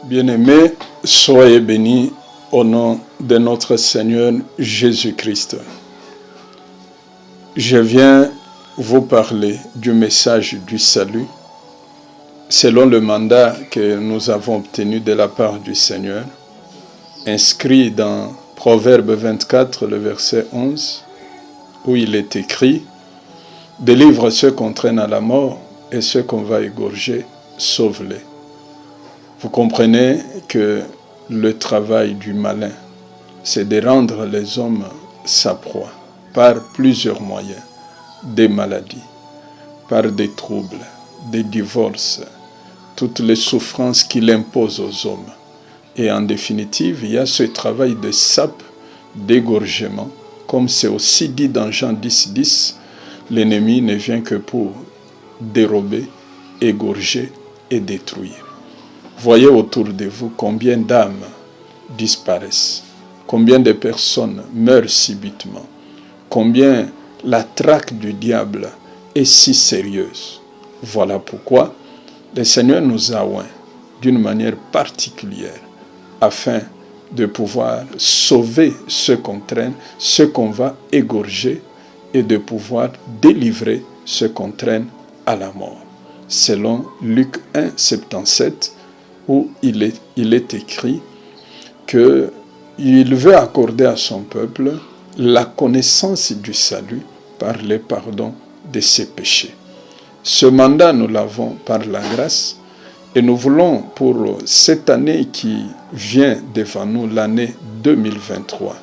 Bien-aimés, soyez bénis au nom de notre Seigneur Jésus-Christ. Je viens vous parler du message du salut selon le mandat que nous avons obtenu de la part du Seigneur, inscrit dans Proverbe 24, le verset 11, où il est écrit « Délivre ceux qu'on traîne à la mort et ceux qu'on va égorger, sauve-les ». Vous comprenez que le travail du malin, c'est de rendre les hommes sa proie par plusieurs moyens, des maladies, par des troubles, des divorces, toutes les souffrances qu'il impose aux hommes. Et en définitive, il y a ce travail de sape, d'égorgement, comme c'est aussi dit dans Jean 10, 10, l'ennemi ne vient que pour dérober, égorger et détruire. Voyez autour de vous combien d'âmes disparaissent, combien de personnes meurent subitement, combien la traque du diable est si sérieuse. Voilà pourquoi le Seigneur nous a oints d'une manière particulière afin de pouvoir sauver ceux qu'on traîne, ceux qu'on va égorger et de pouvoir délivrer ceux qu'on traîne à la mort. Selon Luc 1, 77, où il est écrit qu'il veut accorder à son peuple la connaissance du salut par le pardon de ses péchés. Ce mandat, nous l'avons par la grâce et nous voulons pour cette année qui vient devant nous, l'année 2023,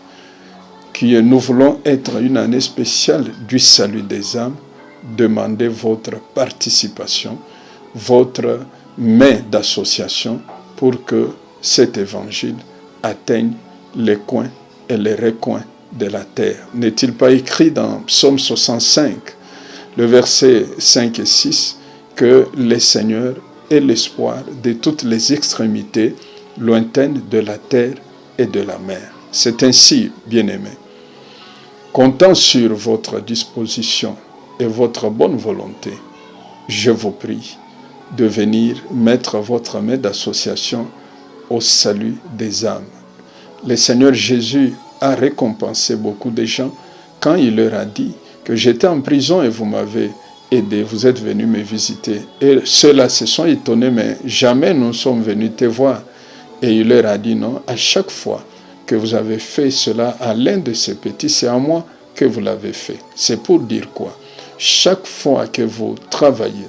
que nous voulons être une année spéciale du salut des âmes, demander votre participation, votre main d'association pour que cet évangile atteigne les coins et les recoins de la terre. N'est-il pas écrit dans Psaume 65, le verset 5 et 6, que le Seigneur est l'espoir de toutes les extrémités lointaines de la terre et de la mer. C'est ainsi, bien-aimés, comptant sur votre disposition et votre bonne volonté, je vous prie de venir mettre votre main d'association au salut des âmes. Le Seigneur Jésus a récompensé beaucoup de gens quand il leur a dit que j'étais en prison et vous m'avez aidé, vous êtes venus me visiter. Et ceux-là se sont étonnés, mais jamais nous sommes venus te voir. Et il leur a dit non, à chaque fois que vous avez fait cela à l'un de ces petits, c'est à moi que vous l'avez fait. C'est pour dire quoi? Chaque fois que vous travaillez,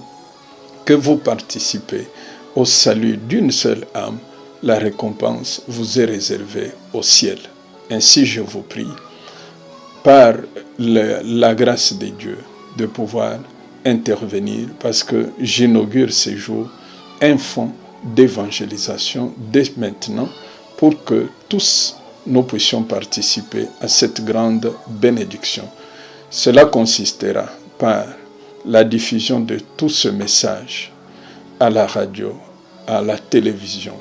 que vous participez au salut d'une seule âme, la récompense vous est réservée au ciel. Ainsi, je vous prie, par la grâce de Dieu, de pouvoir intervenir, parce que j'inaugure ces jours un fonds d'évangélisation dès maintenant, pour que tous nous puissions participer à cette grande bénédiction. Cela consistera par la diffusion de tout ce message à la radio, à la télévision,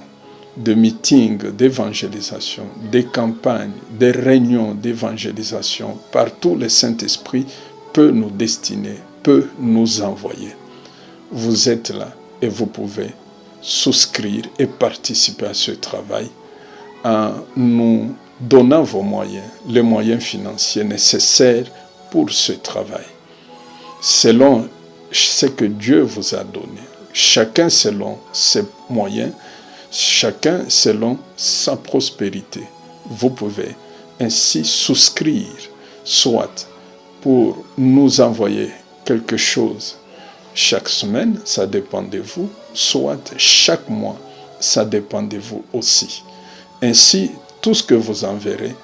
de meetings d'évangélisation, des campagnes, des réunions d'évangélisation. Partout, le Saint-Esprit peut nous destiner, peut nous envoyer. Vous êtes là et vous pouvez souscrire et participer à ce travail en nous donnant vos moyens, les moyens financiers nécessaires pour ce travail, selon ce que Dieu vous a donné. Chacun selon ses moyens, chacun selon sa prospérité. Vous pouvez ainsi souscrire, soit pour nous envoyer quelque chose chaque semaine, ça dépend de vous, soit chaque mois, ça dépend de vous aussi. Ainsi, tout ce que vous enverrez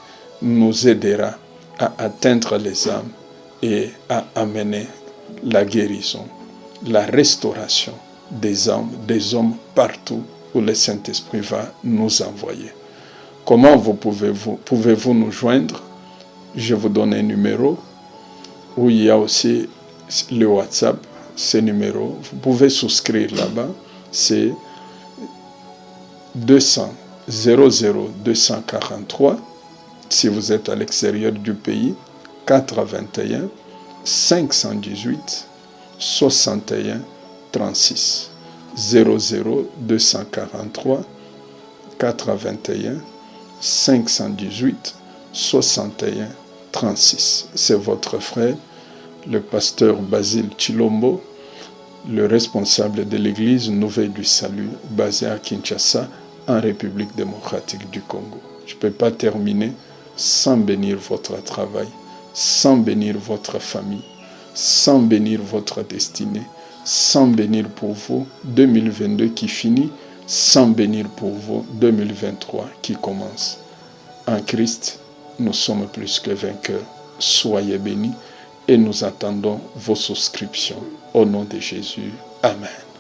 nous aidera à atteindre les âmes et à amener la guérison, la restauration des âmes, des hommes partout où le Saint-Esprit va nous envoyer. Comment pouvez-vous nous joindre? Je vous donne un numéro où il y a aussi le WhatsApp, ce numéro. Vous pouvez souscrire là-bas. C'est 200 00 243 si vous êtes à l'extérieur du pays, 421 518 61 36 00 243 421 518 61 36. C'est votre frère, le pasteur Basile Chilombo, le responsable de l'église Nouvelle du Salut, basée à Kinshasa, en République démocratique du Congo. Je ne peux pas terminer sans bénir votre travail, sans bénir votre famille, sans bénir votre destinée, sans bénir pour vous 2022 qui finit, sans bénir pour vous 2023 qui commence. En Christ, nous sommes plus que vainqueurs. Soyez bénis et nous attendons vos souscriptions. Au nom de Jésus. Amen.